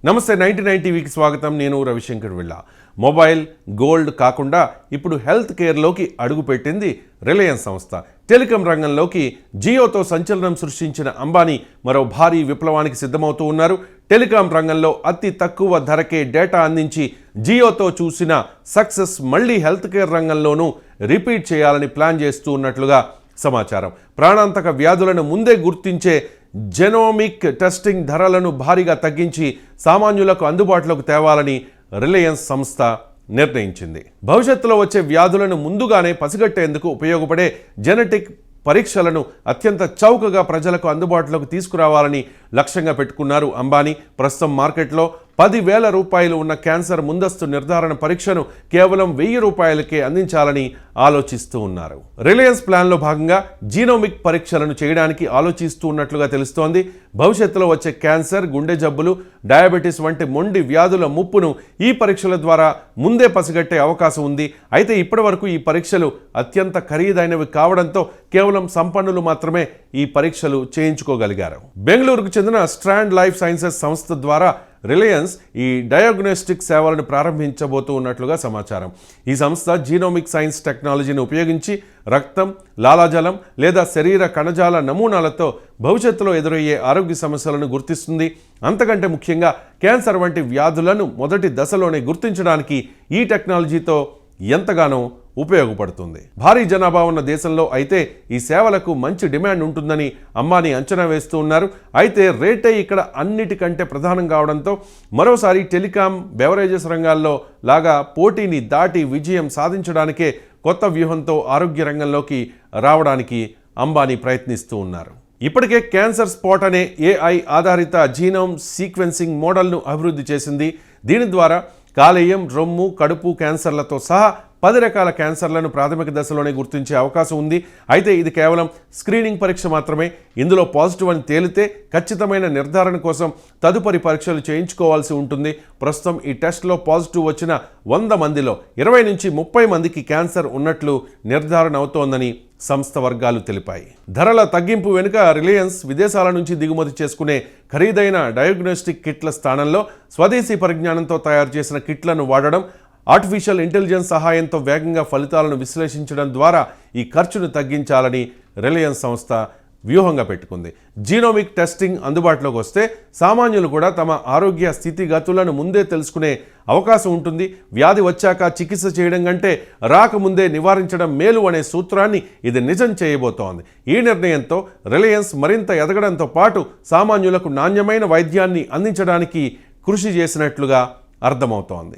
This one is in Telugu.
నమస్తే 99 టీవీకి స్వాగతం. నేను రవిశంకర్ విళ్ళ. మొబైల్, గోల్డ్ కాకుండా ఇప్పుడు హెల్త్ కేర్లోకి అడుగుపెట్టింది రిలయన్స్ సంస్థ. టెలికాం రంగంలోకి జియోతో సంచలనం సృష్టించిన అంబానీ మరో భారీ విప్లవానికి సిద్ధమవుతూ ఉన్నారు. టెలికాం రంగంలో అతి తక్కువ ధరకే డేటా అందించి జియోతో చూసిన సక్సెస్ మళ్ళీ హెల్త్ కేర్ రంగంలోనూ రిపీట్ చేయాలని ప్లాన్ చేస్తూ ఉన్నట్లుగా సమాచారం. ప్రాణాంతక వ్యాధులను ముందే గుర్తించే జెనోమిక్ టెస్టింగ్ ధరలను భారీగా తగ్గించి సామాన్యులకు అందుబాటులోకి తేవాలని రిలయన్స్ సంస్థ నిర్ణయించింది. భవిష్యత్తులో వచ్చే వ్యాధులను ముందుగానే పసిగట్టేందుకు ఉపయోగపడే జెనెటిక్ పరీక్షలను అత్యంత చౌకగా ప్రజలకు అందుబాటులోకి తీసుకురావాలని లక్ష్యంగా పెట్టుకున్నారు అంబానీ. ప్రస్తుతం మార్కెట్లో 10,000 రూపాయలు ఉన్న క్యాన్సర్ ముందస్తు నిర్ధారణ పరీక్షను కేవలం 1,000 రూపాయలకే అందించాలని ఆలోచిస్తూ ఉన్నారు. రిలయన్స్ ప్లాన్లో భాగంగా జీనోమిక్ పరీక్షలను చేయడానికి ఆలోచిస్తూ ఉన్నట్లుగా తెలుస్తోంది. భవిష్యత్తులో వచ్చే క్యాన్సర్, గుండె జబ్బులు, డయాబెటీస్ వంటి మొండి వ్యాధుల ముప్పును ఈ పరీక్షల ద్వారా ముందే పసిగట్టే అవకాశం ఉంది. అయితే ఇప్పటి వరకు ఈ పరీక్షలు అత్యంత ఖరీదైనవి కావడంతో కేవలం సంపన్నులు మాత్రమే ఈ పరీక్షలు చేయించుకోగలిగారు. బెంగళూరుకు చెందిన స్ట్రాండ్ లైఫ్ సైన్సెస్ సంస్థ ద్వారా రిలయన్స్ ఈ డయాగ్నోస్టిక్ సేవలను ప్రారంభించబోతూ ఉన్నట్లుగా సమాచారం. ఈ సంస్థ జీనోమిక్ సైన్స్ టెక్నాలజీని ఉపయోగించి రక్తం, లాలాజలం లేదా శరీర కణజాల నమూనాలతో భవిష్యత్తులో ఎదురయ్యే ఆరోగ్య సమస్యలను గుర్తిస్తుంది. అంతకంటే ముఖ్యంగా క్యాన్సర్ వంటి వ్యాధులను మొదటి దశలోనే గుర్తించడానికి ఈ టెక్నాలజీతో ఎంతగానో ఉపయోగపడుతుంది. భారీ జనాభా ఉన్న దేశంలో అయితే ఈ సేవలకు మంచి డిమాండ్ ఉంటుందని అంబానీ అంచనా వేస్తూ ఉన్నారు. అయితే రేటే ఇక్కడ అన్నిటికంటే ప్రధానం కావడంతో మరోసారి టెలికాం, బెవరేజెస్ రంగాల్లో లాగా పోటీని దాటి విజయం సాధించడానికే కొత్త వ్యూహంతో ఆరోగ్య రంగంలోకి రావడానికి అంబానీ ప్రయత్నిస్తూ ఉన్నారు. ఇప్పటికే క్యాన్సర్ స్పాట్ అనే AI ఆధారిత జీనోమ్ సీక్వెన్సింగ్ మోడల్ను అభివృద్ధి చేసింది. దీని ద్వారా కాలేయం, రొమ్ము, కడుపు క్యాన్సర్లతో సహా 10 రకాల క్యాన్సర్లను ప్రాథమిక దశలోనే గుర్తించే అవకాశం ఉంది. అయితే ఇది కేవలం స్క్రీనింగ్ పరీక్ష మాత్రమే. ఇందులో పాజిటివ్ అని తేలితే ఖచ్చితమైన నిర్ధారణ కోసం తదుపరి పరీక్షలు చేయించుకోవాల్సి ఉంటుంది. ప్రస్తుతం ఈ టెస్ట్లో పాజిటివ్ వచ్చిన 100 మందిలో 20 నుంచి 30 మందికి క్యాన్సర్ ఉన్నట్లు నిర్ధారణ అవుతోందని సంస్థ వర్గాలు తెలిపాయి. ధరల తగ్గింపు వెనుక రిలయన్స్ విదేశాల నుంచి దిగుమతి చేసుకునే ఖరీదైన డయాగ్నోస్టిక్ కిట్ల స్థానంలో స్వదేశీ పరిజ్ఞానంతో తయారు చేసిన కిట్లను వాడడం, ఆర్టిఫిషియల్ ఇంటెలిజెన్స్ సహాయంతో వేగంగా ఫలితాలను విశ్లేషించడం ద్వారా ఈ ఖర్చును తగ్గించాలని రిలయన్స్ సంస్థ వ్యూహంగా పెట్టుకుంది. జీనోమిక్ టెస్టింగ్ అందుబాటులోకి వస్తే సామాన్యులు కూడా తమ ఆరోగ్య స్థితిగతులను ముందే తెలుసుకునే అవకాశం ఉంటుంది. వ్యాధి వచ్చాక చికిత్స చేయడం కంటే రాకముందే నివారించడం మేలు అనే సూత్రాన్ని ఇది నిజం చేయబోతోంది. ఈ నిర్ణయంతో రిలయన్స్ మరింత ఎదగడంతో పాటు సామాన్యులకు నాణ్యమైన వైద్యాన్ని అందించడానికి కృషి చేసినట్లుగా అర్థమవుతోంది.